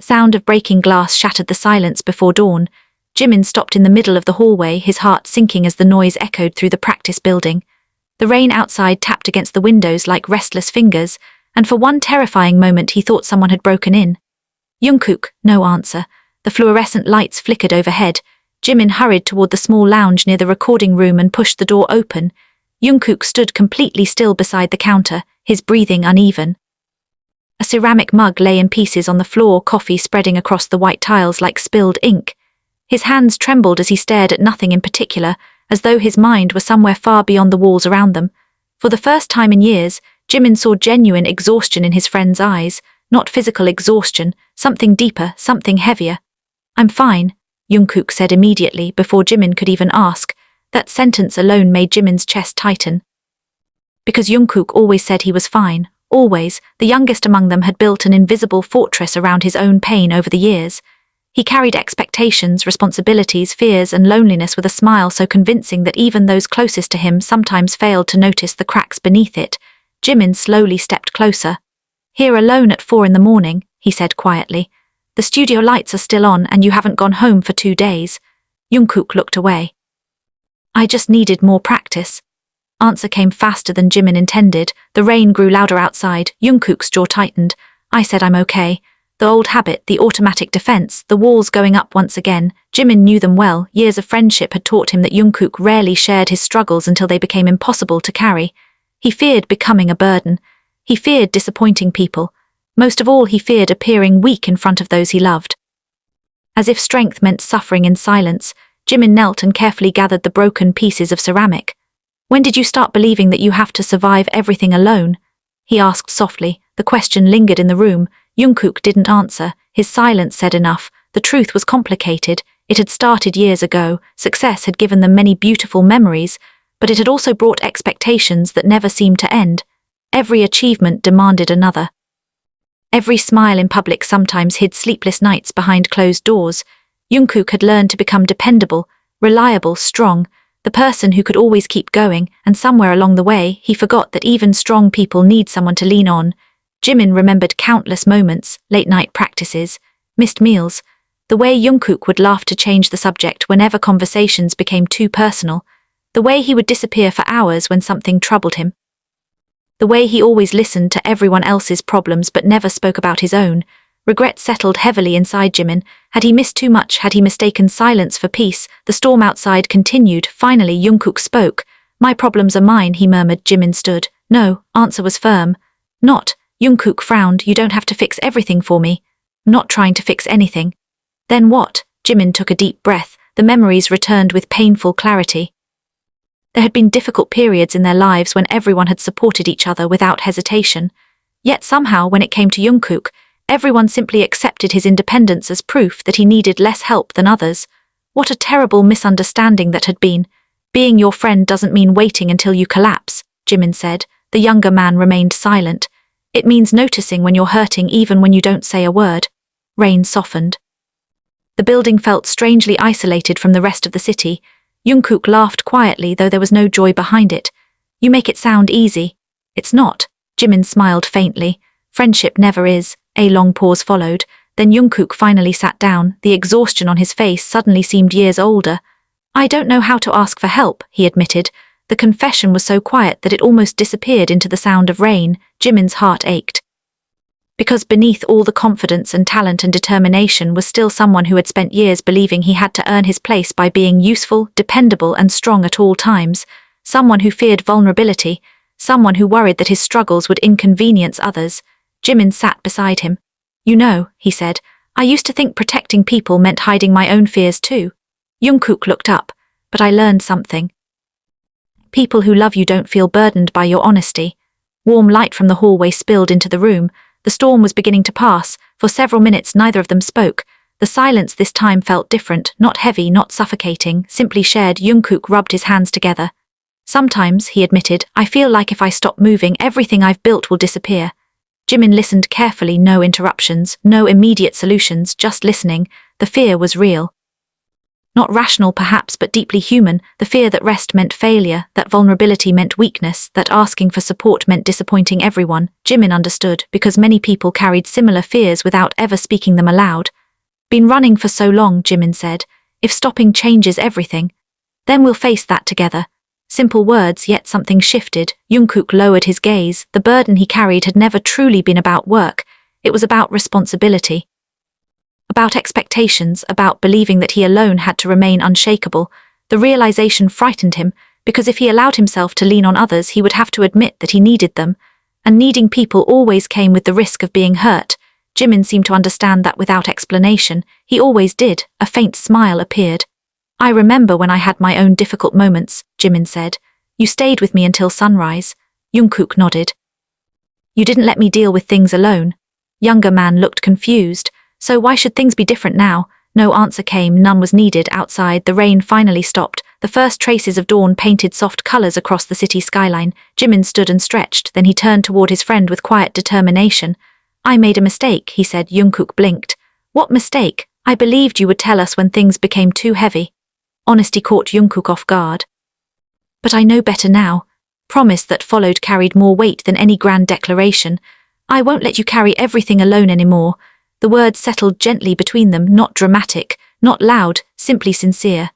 The sound of breaking glass shattered the silence before dawn. Jimin stopped in the middle of the hallway, his heart sinking as the noise echoed through the practice building. The rain outside tapped against the windows like restless fingers, and for one terrifying moment he thought someone had broken in. Jungkook, no answer. The fluorescent lights flickered overhead. Jimin hurried toward the small lounge near the recording room and pushed the door open. Jungkook stood completely still beside the counter, his breathing uneven. A ceramic mug lay in pieces on the floor, coffee spreading across the white tiles like spilled ink. His hands trembled as he stared at nothing in particular, as though his mind were somewhere far beyond the walls around them. For the first time in years, Jimin saw genuine exhaustion in his friend's eyes, not physical exhaustion, something deeper, something heavier. "I'm fine," Jungkook said immediately before Jimin could even ask. That sentence alone made Jimin's chest tighten. Because Jungkook always said he was fine, always, the youngest among them had built an invisible fortress around his own pain over the years. He carried expectations, responsibilities, fears, and loneliness with a smile so convincing that even those closest to him sometimes failed to notice the cracks beneath it. Jimin slowly stepped closer. "Here alone at 4 in the morning," he said quietly. "The studio lights are still on and you haven't gone home for 2 days. Jungkook looked away. "I just needed more practice." Answer came faster than Jimin intended. The rain grew louder outside. Jungkook's jaw tightened. "I said I'm okay." The old habit, the automatic defense, the walls going up once again. Jimin knew them well. Years of friendship had taught him that Jungkook rarely shared his struggles until they became impossible to carry. He feared becoming a burden. He feared disappointing people. Most of all, he feared appearing weak in front of those he loved. As if strength meant suffering in silence, Jimin knelt and carefully gathered the broken pieces of ceramic. "When did you start believing that you have to survive everything alone?" he asked softly. The question lingered in the room. Jungkook didn't answer. His silence said enough. The truth was complicated. It had started years ago. Success had given them many beautiful memories, but it had also brought expectations that never seemed to end. Every achievement demanded another. Every smile in public sometimes hid sleepless nights behind closed doors. Jungkook had learned to become dependable, reliable, strong, the person who could always keep going, and somewhere along the way, he forgot that even strong people need someone to lean on. Jimin remembered countless moments, late-night practices, missed meals, the way Jungkook would laugh to change the subject whenever conversations became too personal, the way he would disappear for hours when something troubled him, the way he always listened to everyone else's problems but never spoke about his own. Regret settled heavily inside Jimin. Had he missed too much? Had he mistaken silence for peace? The storm outside continued. Finally, Jungkook spoke. "My problems are mine," he murmured. Jimin stood. "No," answer was firm. "Not." Jungkook frowned. "You don't have to fix everything for me." "Not trying to fix anything." "Then what?" Jimin took a deep breath. The memories returned with painful clarity. There had been difficult periods in their lives when everyone had supported each other without hesitation. Yet somehow, when it came to Jungkook, everyone simply accepted his independence as proof that he needed less help than others. What a terrible misunderstanding that had been. "Being your friend doesn't mean waiting until you collapse," Jimin said. The younger man remained silent. "It means noticing when you're hurting even when you don't say a word." Rain softened. The building felt strangely isolated from the rest of the city. Jungkook laughed quietly, though there was no joy behind it. "You make it sound easy." "It's not." Jimin smiled faintly. "Friendship never is." A long pause followed. Then Jungkook finally sat down. The exhaustion on his face suddenly seemed years older. "I don't know how to ask for help," he admitted. The confession was so quiet that it almost disappeared into the sound of rain. Jimin's heart ached. Because beneath all the confidence and talent and determination was still someone who had spent years believing he had to earn his place by being useful, dependable, and strong at all times. Someone who feared vulnerability. Someone who worried that his struggles would inconvenience others. Jimin sat beside him. "You know," he said, "I used to think protecting people meant hiding my own fears too." Jungkook looked up. "But I learned something. People who love you don't feel burdened by your honesty." Warm light from the hallway spilled into the room. The storm was beginning to pass. For several minutes neither of them spoke. The silence this time felt different, not heavy, not suffocating, simply shared. Jungkook rubbed his hands together. "Sometimes," he admitted, "I feel like if I stop moving, everything I've built will disappear." Jimin listened carefully, no interruptions, no immediate solutions, just listening. The fear was real. Not rational perhaps, but deeply human, the fear that rest meant failure, that vulnerability meant weakness, that asking for support meant disappointing everyone. Jimin understood, because many people carried similar fears without ever speaking them aloud. Been running for so long, Jimin said. If stopping changes everything, then we'll face that together. Simple words, yet something shifted. Jungkook lowered his gaze. The burden he carried had never truly been about work. It was about responsibility. About expectations, about believing that he alone had to remain unshakable. The realization frightened him, because if he allowed himself to lean on others, he would have to admit that he needed them. And needing people always came with the risk of being hurt. Jimin seemed to understand that without explanation. He always did. A faint smile appeared. I remember when I had my own difficult moments, Jimin said. You stayed with me until sunrise. Jungkook nodded. You didn't let me deal with things alone. Younger man looked confused. So why should things be different now? No answer came, none was needed. Outside, the rain finally stopped. The first traces of dawn painted soft colors across the city skyline. Jimin stood and stretched, then he turned toward his friend with quiet determination. I made a mistake, he said. Jungkook blinked. What mistake? I believed you would tell us when things became too heavy. Honesty caught Jungkook off guard. But I know better now. Promise that followed carried more weight than any grand declaration. I won't let you carry everything alone anymore. The words settled gently between them, not dramatic, not loud, simply sincere.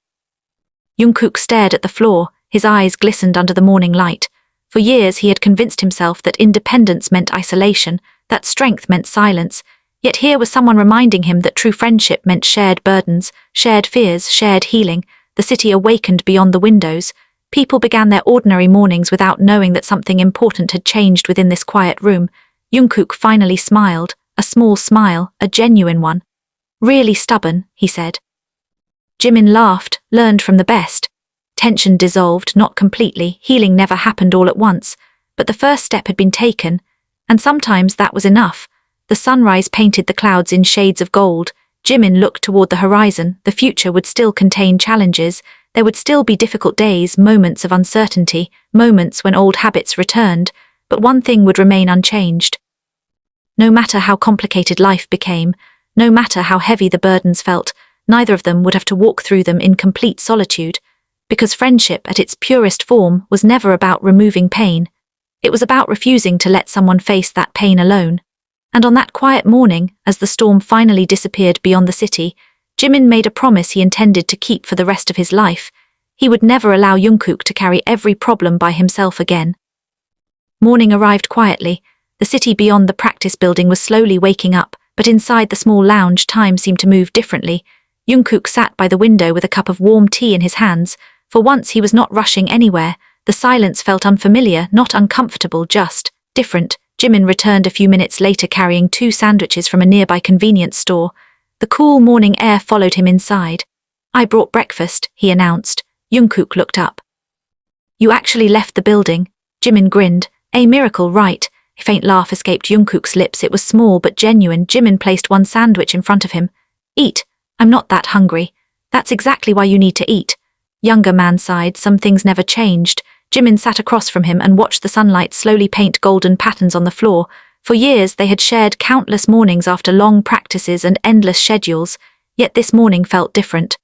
Jungkook stared at the floor, his eyes glistened under the morning light. For years he had convinced himself that independence meant isolation, that strength meant silence, yet here was someone reminding him that true friendship meant shared burdens, shared fears, shared healing. The city awakened beyond the windows. People began their ordinary mornings without knowing that something important had changed within this quiet room. Jungkook finally smiled. A small smile, a genuine one. Really stubborn, he said. Jimin laughed, learned from the best. Tension dissolved, not completely, healing never happened all at once, but the first step had been taken, and sometimes that was enough. The sunrise painted the clouds in shades of gold. Jimin looked toward the horizon. The future would still contain challenges. There would still be difficult days, moments of uncertainty, moments when old habits returned, but one thing would remain unchanged. No matter how complicated life became, no matter how heavy the burdens felt, neither of them would have to walk through them in complete solitude, because friendship at its purest form was never about removing pain. It was about refusing to let someone face that pain alone. And on that quiet morning, as the storm finally disappeared beyond the city, Jimin made a promise he intended to keep for the rest of his life. He would never allow Jungkook to carry every problem by himself again. Morning arrived quietly. The city beyond the practice building was slowly waking up, but inside the small lounge time seemed to move differently. Jungkook sat by the window with a cup of warm tea in his hands. For once he was not rushing anywhere. The silence felt unfamiliar, not uncomfortable, just different. Jimin returned a few minutes later carrying 2 sandwiches from a nearby convenience store. The cool morning air followed him inside. I brought breakfast, he announced. Jungkook looked up. You actually left the building? Jimin grinned. A miracle, right? A faint laugh escaped Jungkook's lips. It was small but genuine. Jimin placed 1 sandwich in front of him. Eat. I'm not that hungry. That's exactly why you need to eat. Younger man sighed. Some things never changed. Jimin sat across from him and watched the sunlight slowly paint golden patterns on the floor. For years they had shared countless mornings after long practices and endless schedules, yet this morning felt different.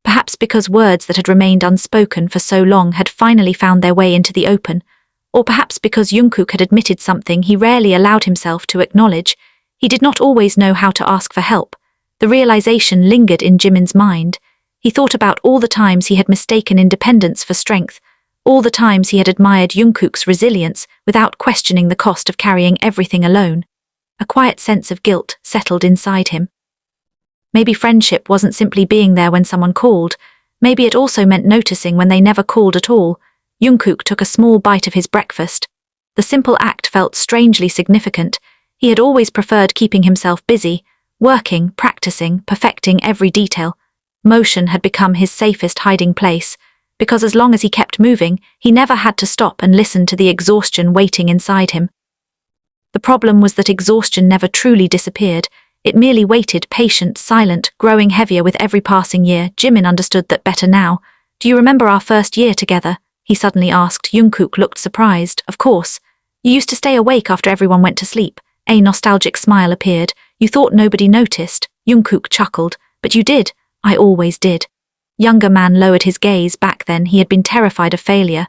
Perhaps because words that had remained unspoken for so long had finally found their way into the open. Or perhaps because Jungkook had admitted something he rarely allowed himself to acknowledge. He did not always know how to ask for help. The realization lingered in Jimin's mind. He thought about all the times he had mistaken independence for strength, all the times he had admired Jungkook's resilience without questioning the cost of carrying everything alone. A quiet sense of guilt settled inside him. Maybe friendship wasn't simply being there when someone called. Maybe it also meant noticing when they never called at all. Jungkook took a small bite of his breakfast. The simple act felt strangely significant. He had always preferred keeping himself busy, working, practicing, perfecting every detail. Motion had become his safest hiding place, because as long as he kept moving, he never had to stop and listen to the exhaustion waiting inside him. The problem was that exhaustion never truly disappeared. It merely waited, patient, silent, growing heavier with every passing year. Jimin understood that better now. Do you remember our first year together? He suddenly asked. Jungkook looked surprised. Of course. You used to stay awake after everyone went to sleep. A nostalgic smile appeared. You thought nobody noticed. Jungkook chuckled. But you did. I always did. Younger man lowered his gaze. Back then he had been terrified of failure.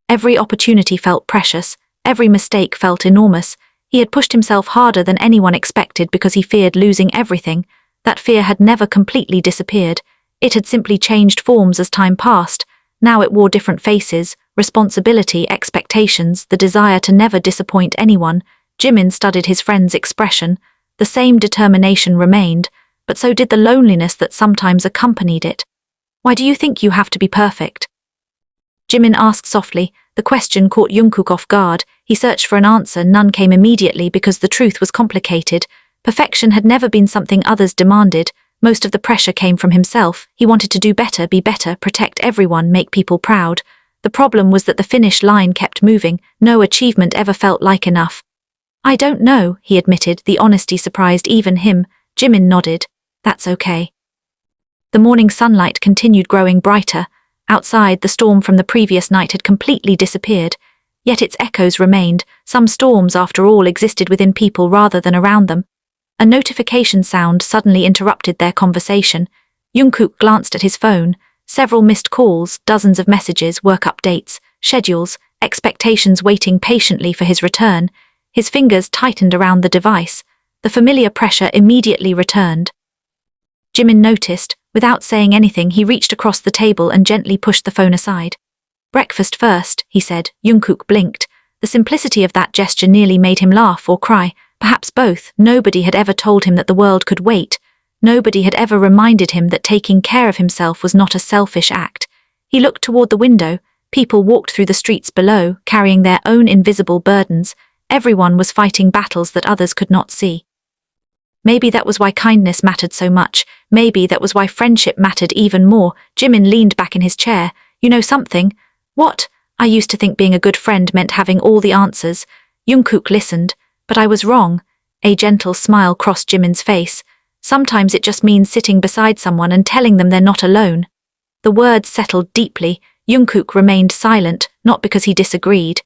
Every opportunity felt precious, every mistake felt enormous. He had pushed himself harder than anyone expected because he feared losing everything. That fear had never completely disappeared. It had simply changed forms as time passed. Now it wore different faces: responsibility, expectations, the desire to never disappoint anyone. Jimin studied his friend's expression. The same determination remained, but so did the loneliness that sometimes accompanied it. "Why do you think you have to be perfect?" Jimin asked softly. The question caught Jungkook off guard. He searched for an answer. None came immediately because the truth was complicated. Perfection had never been something others demanded. Most of the pressure came from himself. He wanted to do better, be better, protect everyone, make people proud. The problem was that the finish line kept moving. No achievement ever felt like enough. "I don't know," he admitted. The honesty surprised even him. Jimin nodded. "That's okay." The morning sunlight continued growing brighter. Outside, the storm from the previous night had completely disappeared. Yet its echoes remained. Some storms, after all, existed within people rather than around them. A notification sound suddenly interrupted their conversation. Jungkook glanced at his phone. Several missed calls, dozens of messages, work updates, schedules, expectations waiting patiently for his return. His fingers tightened around the device. The familiar pressure immediately returned. Jimin noticed. Without saying anything, he reached across the table and gently pushed the phone aside. "Breakfast first," he said. Jungkook blinked. The simplicity of that gesture nearly made him laugh or cry, perhaps both. Nobody had ever told him that the world could wait. Nobody had ever reminded him that taking care of himself was not a selfish act. He looked toward the window. People walked through the streets below, carrying their own invisible burdens. Everyone was fighting battles that others could not see. Maybe that was why kindness mattered so much. Maybe that was why friendship mattered even more. Jimin leaned back in his chair. "You know something?" "What?" "I used to think being a good friend meant having all the answers." Jungkook listened. "But I was wrong." A gentle smile crossed Jimin's face. "Sometimes it just means sitting beside someone and telling them they're not alone." The words settled deeply. Jungkook remained silent, not because he disagreed,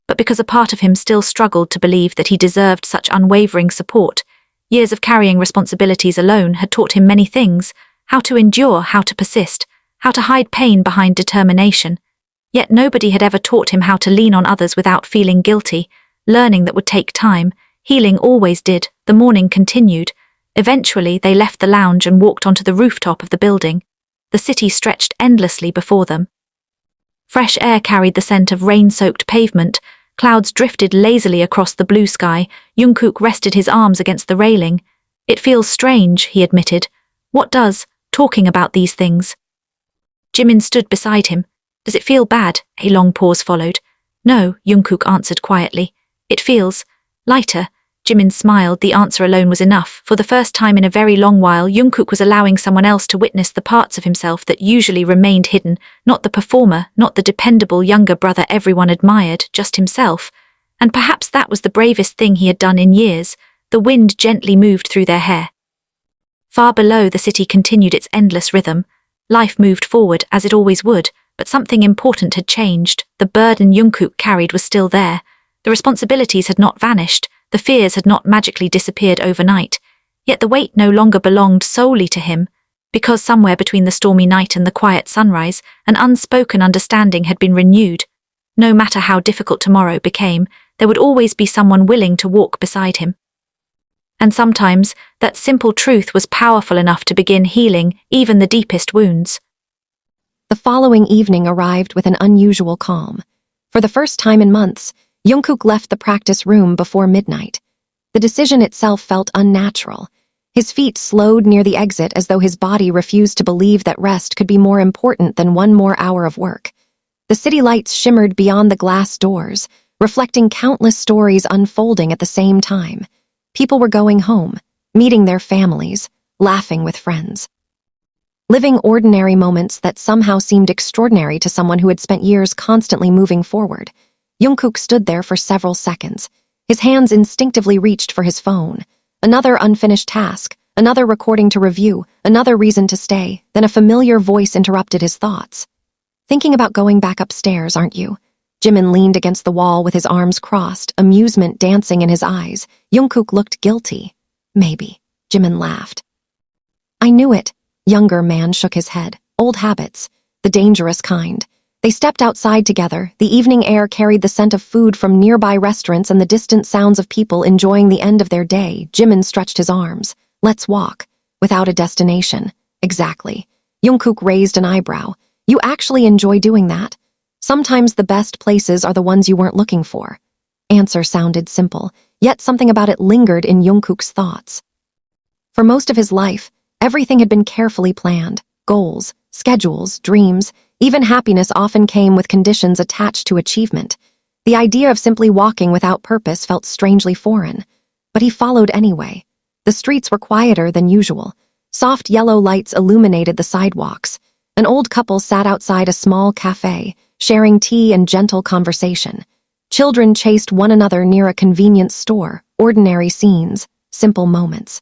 but because a part of him still struggled to believe that he deserved such unwavering support. Years of carrying responsibilities alone had taught him many things: how to endure, how to persist, how to hide pain behind determination. Yet nobody had ever taught him how to lean on others without feeling guilty. Learning that would take time. Healing always did. The morning continued. Eventually, they left the lounge and walked onto the rooftop of the building. The city stretched endlessly before them. Fresh air carried the scent of rain-soaked pavement. Clouds drifted lazily across the blue sky. Jungkook rested his arms against the railing. "It feels strange," he admitted. "What does? Talking about these things?" Jimin stood beside him. "Does it feel bad?" A long pause followed. "No," Jungkook answered quietly. "It feels lighter." Jimin smiled. The answer alone was enough. For the first time in a very long while, Jungkook was allowing someone else to witness the parts of himself that usually remained hidden. Not the performer, not the dependable younger brother everyone admired, just himself. And perhaps that was the bravest thing he had done in years. The wind gently moved through their hair. Far below, the city continued its endless rhythm. Life moved forward, as it always would, but something important had changed. The burden Jungkook carried was still there. The responsibilities had not vanished. The fears had not magically disappeared overnight. Yet the weight no longer belonged solely to him. Because somewhere between the stormy night and the quiet sunrise, an unspoken understanding had been renewed. No matter how difficult tomorrow became, there would always be someone willing to walk beside him. And sometimes, that simple truth was powerful enough to begin healing even the deepest wounds. The following evening arrived with an unusual calm. For the first time in months, Jungkook left the practice room before midnight. The decision itself felt unnatural. His feet slowed near the exit as though his body refused to believe that rest could be more important than one more hour of work. The city lights shimmered beyond the glass doors, reflecting countless stories unfolding at the same time. People were going home, meeting their families, laughing with friends. Living ordinary moments that somehow seemed extraordinary to someone who had spent years constantly moving forward. Jungkook stood there for several seconds. His hands instinctively reached for his phone. Another unfinished task, another recording to review, another reason to stay. Then a familiar voice interrupted his thoughts. "Thinking about going back upstairs, aren't you?" Jimin leaned against the wall with his arms crossed, amusement dancing in his eyes. Jungkook looked guilty. "Maybe." Jimin laughed. "I knew it." Younger man shook his head. Old habits. The dangerous kind. They stepped outside together. The evening air carried the scent of food from nearby restaurants and the distant sounds of people enjoying the end of their day. Jimin stretched his arms. Let's walk. Without a destination. Exactly. Jungkook raised an eyebrow. You actually enjoy doing that? Sometimes the best places are the ones you weren't looking for. Answer sounded simple, yet something about it lingered in Jungkook's thoughts. For most of his life, everything had been carefully planned. Goals, schedules, dreams, even happiness often came with conditions attached to achievement. The idea of simply walking without purpose felt strangely foreign. But he followed anyway. The streets were quieter than usual. Soft yellow lights illuminated the sidewalks. An old couple sat outside a small cafe, sharing tea and gentle conversation. Children chased one another near a convenience store. Ordinary scenes, simple moments.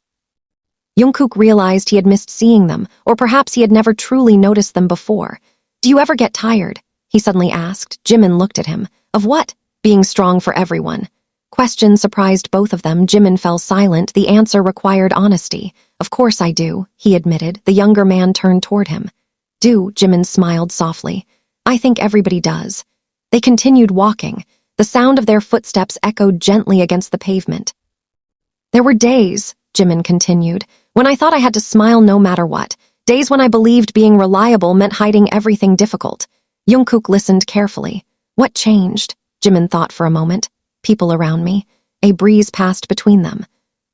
Jungkook realized he had missed seeing them, or perhaps he had never truly noticed them before. Do you ever get tired? He suddenly asked. Jimin looked at him. Of what? Being strong for everyone. Question surprised both of them. Jimin fell silent. The answer required honesty. Of course I do, he admitted. The younger man turned toward him. Do, Jimin smiled softly. I think everybody does. They continued walking. The sound of their footsteps echoed gently against the pavement. There were days, Jimin continued, when I thought I had to smile no matter what. Days when I believed being reliable meant hiding everything difficult. Jungkook listened carefully. What changed? Jimin thought for a moment. People around me. A breeze passed between them.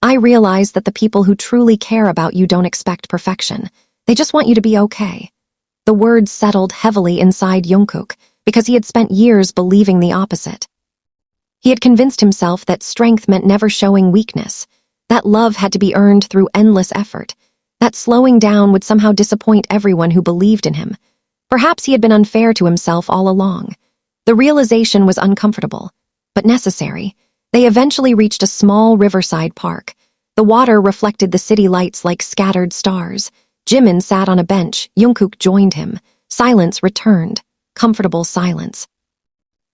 I realized that the people who truly care about you don't expect perfection. They just want you to be okay. The words settled heavily inside Jungkook because he had spent years believing the opposite. He had convinced himself that strength meant never showing weakness, that love had to be earned through endless effort, that slowing down would somehow disappoint everyone who believed in him. Perhaps he had been unfair to himself all along. The realization was uncomfortable, but necessary. They eventually reached a small riverside park. The water reflected the city lights like scattered stars. Jimin sat on a bench. Jungkook joined him. Silence returned. Comfortable silence.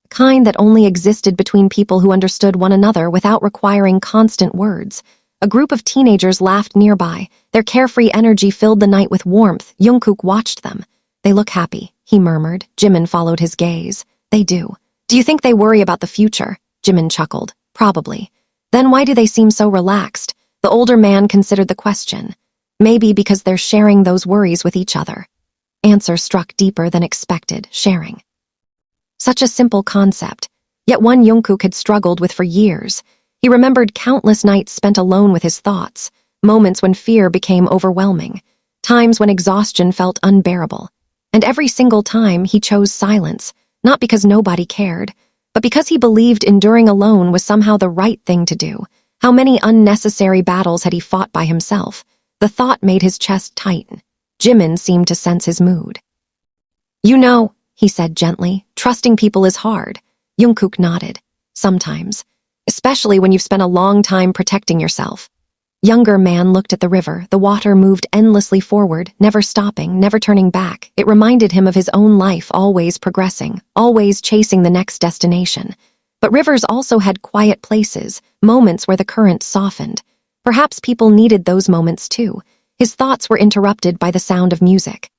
Kind that only existed between people who understood one another without requiring constant words. A group of teenagers laughed nearby. Their carefree energy filled the night with warmth. Jungkook watched them. They look happy, he murmured. Jimin followed his gaze. They do. Do you think they worry about the future? Jimin chuckled. Probably. Then why do they seem so relaxed? The older man considered the question. Maybe because they're sharing those worries with each other. Answer struck deeper than expected. Sharing. Such a simple concept, yet one Jungkook had struggled with for years. He remembered countless nights spent alone with his thoughts, moments when fear became overwhelming, times when exhaustion felt unbearable. And every single time he chose silence, not because nobody cared, but because he believed enduring alone was somehow the right thing to do. How many unnecessary battles had he fought by himself? The thought made his chest tighten. Jimin seemed to sense his mood. You know, he said gently, trusting people is hard. Jungkook nodded. Sometimes. Especially when you've spent a long time protecting yourself. Younger man looked at the river. The water moved endlessly forward, never stopping, never turning back. It reminded him of his own life, always progressing, always chasing the next destination. But rivers also had quiet places, moments where the current softened. Perhaps people needed those moments too. His thoughts were interrupted by the sound of music.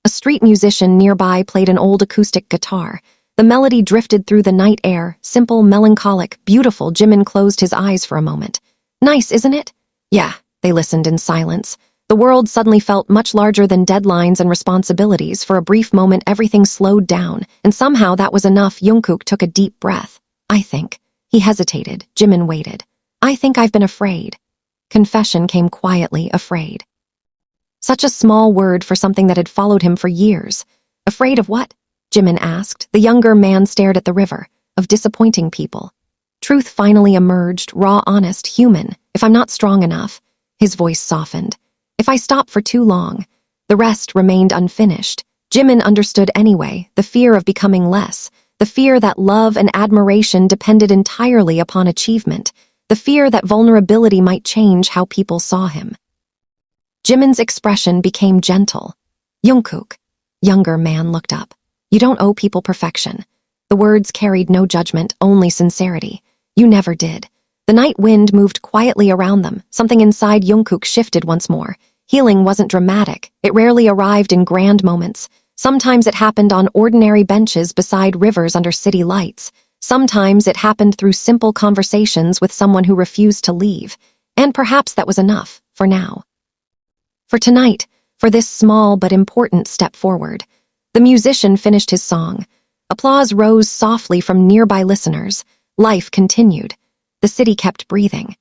A street musician nearby played an old acoustic guitar. The melody drifted through the night air, simple, melancholic, beautiful. Jimin closed his eyes for a moment. Nice, isn't it? Yeah, they listened in silence. The world suddenly felt much larger than deadlines and responsibilities. For a brief moment, everything slowed down, and somehow that was enough. Jungkook took a deep breath. I think. He hesitated. Jimin waited. I think I've been afraid. Confession came quietly, afraid. Such a small word for something that had followed him for years. Afraid of what? Jimin asked. The younger man stared at the river. Of disappointing people. Truth finally emerged, raw, honest, human. If I'm not strong enough. His voice softened. If I stop for too long. The rest remained unfinished. Jimin understood anyway, the fear of becoming less. The fear that love and admiration depended entirely upon achievement. The fear that vulnerability might change how people saw him. Jimin's expression became gentle. Jungkook. Younger man looked up. You don't owe people perfection. The words carried no judgment, only sincerity. You never did. The night wind moved quietly around them. Something inside Jungkook shifted once more. Healing wasn't dramatic. It rarely arrived in grand moments. Sometimes it happened on ordinary benches beside rivers under city lights. Sometimes it happened through simple conversations with someone who refused to leave. And perhaps that was enough, for now. For tonight, for this small but important step forward, the musician finished his song. Applause rose softly from nearby listeners. Life continued. The city kept breathing.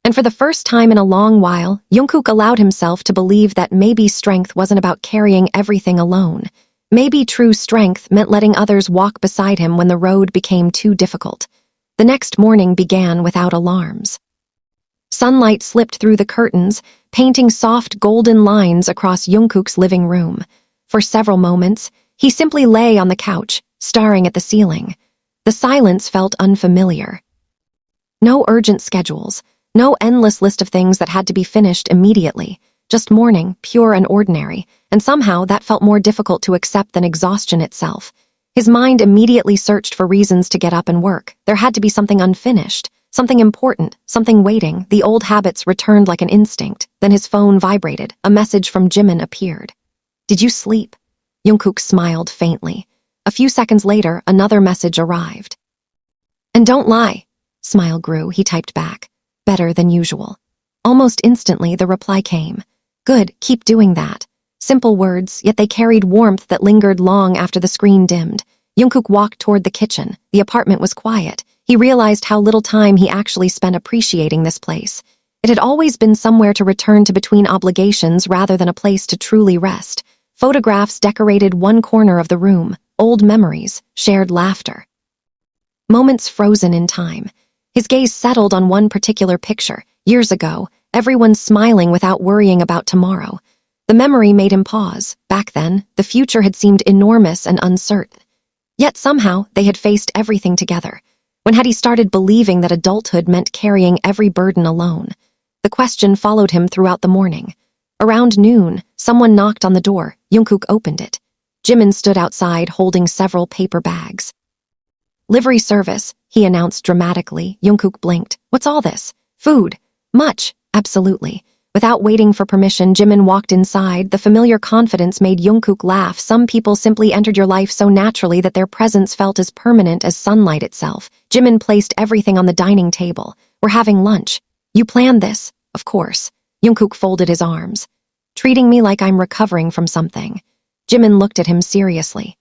And for the first time in a long while, Jungkook allowed himself to believe that maybe strength wasn't about carrying everything alone. Maybe true strength meant letting others walk beside him when the road became too difficult. The next morning began without alarms. Sunlight slipped through the curtains, painting soft golden lines across Jungkook's living room. For several moments, he simply lay on the couch, staring at the ceiling. The silence felt unfamiliar. No urgent schedules. No endless list of things that had to be finished immediately, just morning, pure and ordinary, and somehow that felt more difficult to accept than exhaustion itself. His mind immediately searched for reasons to get up and work. There had to be something unfinished, something important, something waiting. The old habits returned like an instinct. Then his phone vibrated. A message from Jimin appeared. "Did you sleep?" Jungkook smiled faintly. A few seconds later, another message arrived. "And don't lie." Smile grew, he typed back. "Better than usual." Almost instantly, the reply came. "Good, keep doing that." Simple words, yet they carried warmth that lingered long after the screen dimmed. Jungkook walked toward the kitchen. The apartment was quiet. He realized how little time he actually spent appreciating this place. It had always been somewhere to return to between obligations rather than a place to truly rest. Photographs decorated one corner of the room, old memories, shared laughter. Moments frozen in time. His gaze settled on one particular picture. Years ago, everyone smiling without worrying about tomorrow. The memory made him pause. Back then, the future had seemed enormous and uncertain. Yet somehow, they had faced everything together. When had he started believing that adulthood meant carrying every burden alone? The question followed him throughout the morning. Around noon, someone knocked on the door. Jungkook opened it. Jimin stood outside holding several paper bags. "Livery service," he announced dramatically. Jungkook blinked. "What's all this? Food?" "Much, absolutely." Without waiting for permission, Jimin walked inside. The familiar confidence made Jungkook laugh. Some people simply entered your life so naturally that their presence felt as permanent as sunlight itself. Jimin placed everything on the dining table. "We're having lunch." "You planned this?" "Of course." Jungkook folded his arms. "Treating me like I'm recovering from something." Jimin looked at him seriously.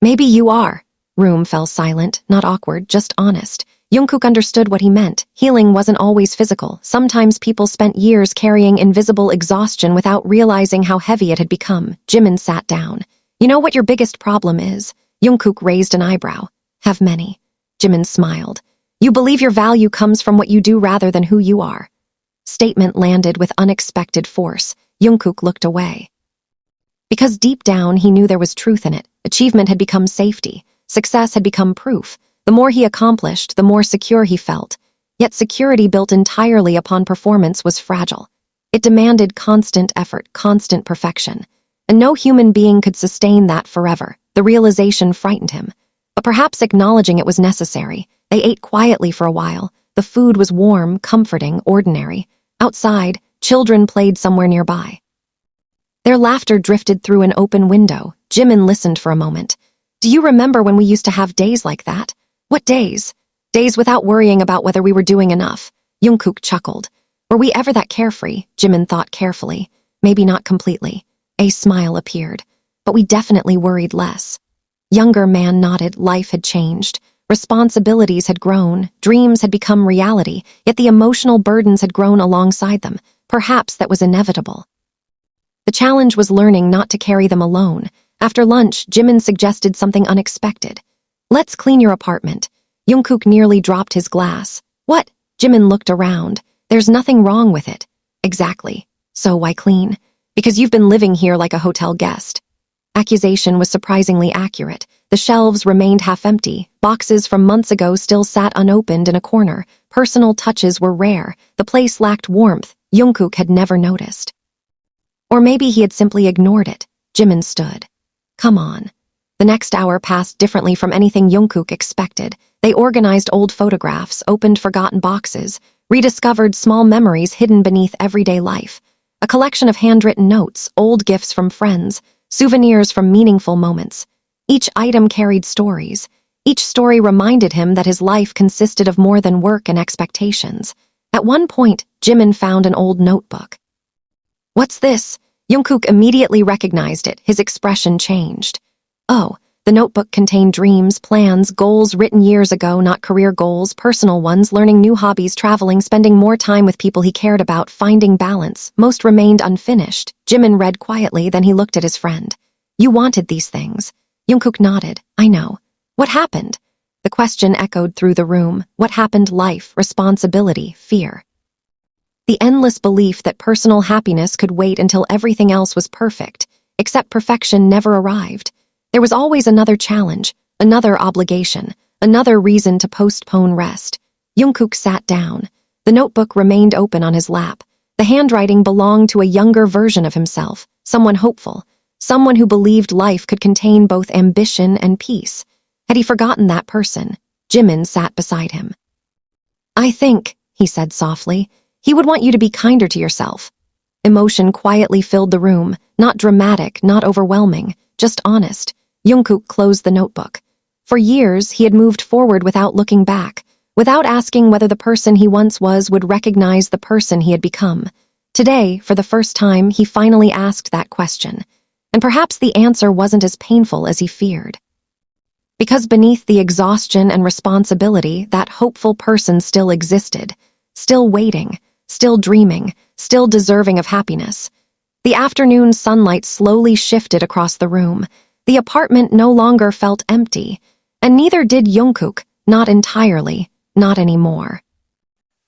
"Maybe you are." Room fell silent, not awkward, just honest. Jungkook understood what he meant. Healing wasn't always physical. Sometimes people spent years carrying invisible exhaustion without realizing how heavy it had become. Jimin sat down. "You know what your biggest problem is?" Jungkook raised an eyebrow. "Have many." Jimin smiled. "You believe your value comes from what you do rather than who you are." Statement landed with unexpected force. Jungkook looked away. Because deep down, he knew there was truth in it. Achievement had become safety. Success had become proof. The more he accomplished, the more secure he felt. Yet security built entirely upon performance was fragile. It demanded constant effort, constant perfection. And no human being could sustain that forever. The realization frightened him. But perhaps acknowledging it was necessary. They ate quietly for a while. The food was warm, comforting, ordinary. Outside, children played somewhere nearby. Their laughter drifted through an open window. Jimin listened for a moment. "Do you remember when we used to have days like that?" "What days?" "Days without worrying about whether we were doing enough." Jungkook chuckled. "Were we ever that carefree?" Jimin thought carefully. "Maybe not completely." A smile appeared. "But we definitely worried less." Younger man nodded. Life had changed. Responsibilities had grown. Dreams had become reality. Yet the emotional burdens had grown alongside them. Perhaps that was inevitable. The challenge was learning not to carry them alone. After lunch, Jimin suggested something unexpected. "Let's clean your apartment." Jungkook nearly dropped his glass. "What?" Jimin looked around. "There's nothing wrong with it." "Exactly. So why clean?" "Because you've been living here like a hotel guest." Accusation was surprisingly accurate. The shelves remained half empty. Boxes from months ago still sat unopened in a corner. Personal touches were rare. The place lacked warmth. Jungkook had never noticed. Or maybe he had simply ignored it. Jimin stood. "Come on." The next hour passed differently from anything Jungkook expected. They organized old photographs, opened forgotten boxes, rediscovered small memories hidden beneath everyday life. A collection of handwritten notes, old gifts from friends, souvenirs from meaningful moments. Each item carried stories. Each story reminded him that his life consisted of more than work and expectations. At one point, Jimin found an old notebook. "What's this?" Jungkook immediately recognized it. His expression changed. Oh, the notebook contained dreams, plans, goals written years ago, not career goals, personal ones, learning new hobbies, traveling, spending more time with people he cared about, finding balance. Most remained unfinished. Jimin read quietly, then he looked at his friend. "You wanted these things." Jungkook nodded. "I know." "What happened?" The question echoed through the room. What happened? Life, responsibility, fear. The endless belief that personal happiness could wait until everything else was perfect, except perfection never arrived. There was always another challenge, another obligation, another reason to postpone rest. Jungkook sat down. The notebook remained open on his lap. The handwriting belonged to a younger version of himself, someone hopeful, someone who believed life could contain both ambition and peace. Had he forgotten that person? Jimin sat beside him. "I think," he said softly, "he would want you to be kinder to yourself." Emotion quietly filled the room, not dramatic, not overwhelming, just honest. Jungkook closed the notebook. For years, he had moved forward without looking back, without asking whether the person he once was would recognize the person he had become. Today, for the first time, he finally asked that question. And perhaps the answer wasn't as painful as he feared. Because beneath the exhaustion and responsibility, that hopeful person still existed, still waiting, still dreaming, still deserving of happiness. The afternoon sunlight slowly shifted across the room. The apartment no longer felt empty, and neither did Jungkook, not entirely, not anymore.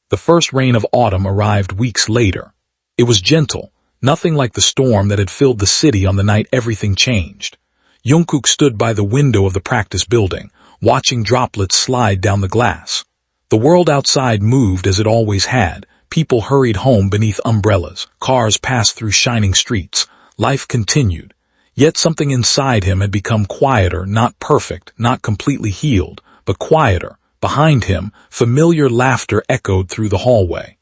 The first rain of autumn arrived weeks later. It was gentle, nothing like the storm that had filled the city on the night everything changed. Jungkook stood by the window of the practice building, watching droplets slide down the glass. The world outside moved as it always had. People hurried home beneath umbrellas, cars passed through shining streets. Life continued. Yet something inside him had become quieter, not perfect, not completely healed, but quieter. Behind him, familiar laughter echoed through the hallway.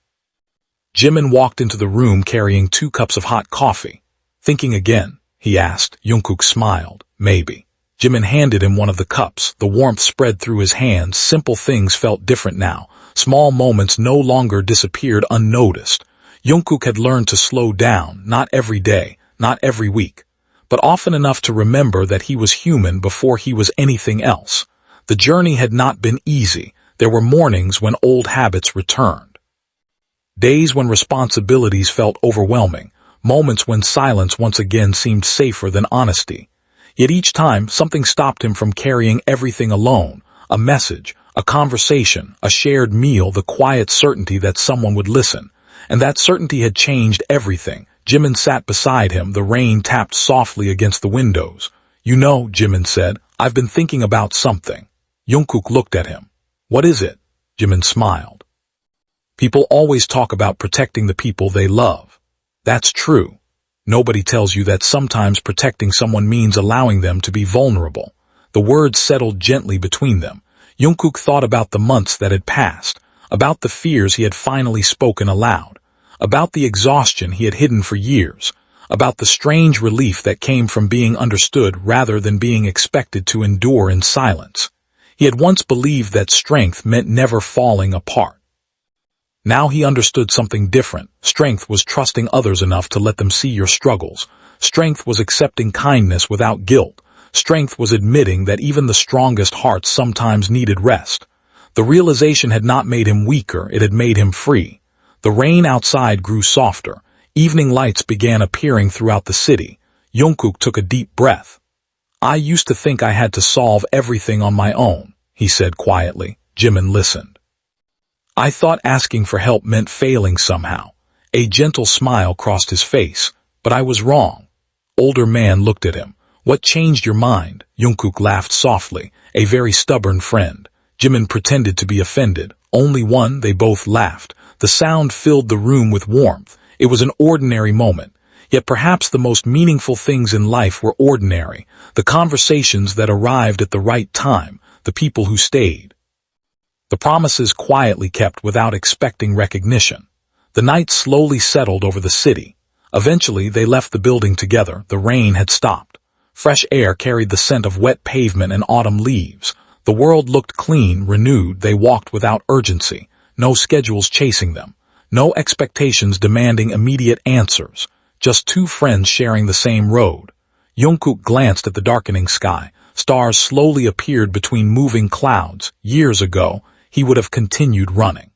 Jimin walked into the room carrying 2 cups of hot coffee. "Thinking again?" he asked. Jungkook smiled. "Maybe." Jimin handed him one of the cups. The warmth spread through his hands. Simple things felt different now. Small moments no longer disappeared unnoticed. Jungkook had learned to slow down, not every day, not every week, but often enough to remember that he was human before he was anything else. The journey had not been easy. There were mornings when old habits returned. Days when responsibilities felt overwhelming. Moments when silence once again seemed safer than honesty. Yet each time, something stopped him from carrying everything alone. A message, a conversation, a shared meal, the quiet certainty that someone would listen. And that certainty had changed everything. Jimin sat beside him. The rain tapped softly against the windows. "You know," Jimin said, "I've been thinking about something." Jungkook looked at him. "What is it?" Jimin smiled. "People always talk about protecting the people they love. That's true. Nobody tells you that sometimes protecting someone means allowing them to be vulnerable." The words settled gently between them. Jungkook thought about the months that had passed, about the fears he had finally spoken aloud, about the exhaustion he had hidden for years, about the strange relief that came from being understood rather than being expected to endure in silence. He had once believed that strength meant never falling apart. Now he understood something different. Strength was trusting others enough to let them see your struggles. Strength was accepting kindness without guilt. Strength was admitting that even the strongest hearts sometimes needed rest. The realization had not made him weaker, it had made him free. The rain outside grew softer. Evening lights began appearing throughout the city. Jungkook took a deep breath. "I used to think I had to solve everything on my own," he said quietly. Jimin listened. "I thought asking for help meant failing somehow." A gentle smile crossed his face. "But I was wrong." Older man looked at him. "What changed your mind?" Jungkook laughed softly. "A very stubborn friend." Jimin pretended to be offended. "Only one." They both laughed. The sound filled the room with warmth. It was an ordinary moment. Yet perhaps the most meaningful things in life were ordinary. The conversations that arrived at the right time. The people who stayed. The promises quietly kept without expecting recognition. The night slowly settled over the city. Eventually, they left the building together. The rain had stopped. Fresh air carried the scent of wet pavement and autumn leaves. The world looked clean, renewed. They walked without urgency, no schedules chasing them, no expectations demanding immediate answers, just two friends sharing the same road. Jungkook glanced at the darkening sky. Stars slowly appeared between moving clouds. Years ago, he would have continued running.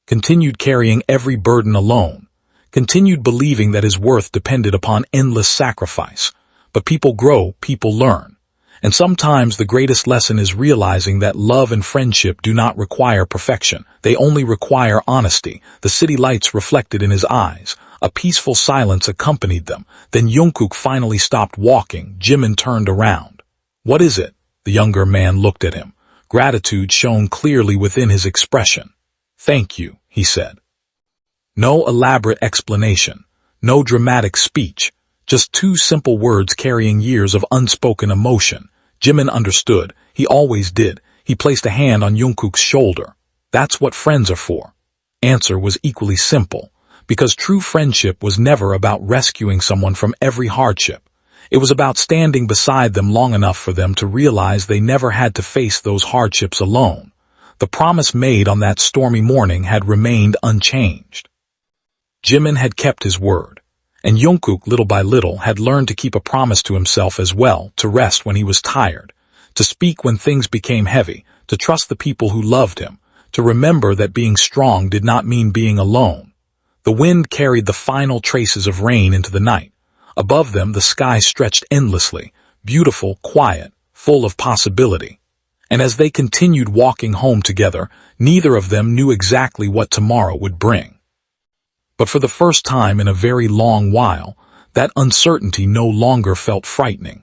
Continued carrying every burden alone. Continued believing that his worth depended upon endless sacrifice. But people grow, people learn. And sometimes the greatest lesson is realizing that love and friendship do not require perfection. They only require honesty. The city lights reflected in his eyes. A peaceful silence accompanied them. Then Jungkook finally stopped walking. Jimin turned around. "What is it?" The younger man looked at him. Gratitude shone clearly within his expression. "Thank you," he said. No elaborate explanation. No dramatic speech. Just two simple words carrying years of unspoken emotion. Jimin understood. He always did. He placed a hand on Jungkook's shoulder. "That's what friends are for." Answer was equally simple. Because true friendship was never about rescuing someone from every hardship. It was about standing beside them long enough for them to realize they never had to face those hardships alone. The promise made on that stormy morning had remained unchanged. Jimin had kept his word. And Jungkook, little by little, had learned to keep a promise to himself as well, to rest when he was tired, to speak when things became heavy, to trust the people who loved him, to remember that being strong did not mean being alone. The wind carried the final traces of rain into the night. Above them, the sky stretched endlessly, beautiful, quiet, full of possibility. And as they continued walking home together, neither of them knew exactly what tomorrow would bring. But for the first time in a very long while, that uncertainty no longer felt frightening.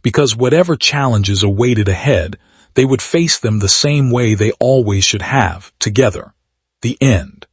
Because whatever challenges awaited ahead, they would face them the same way they always should have, together. The end.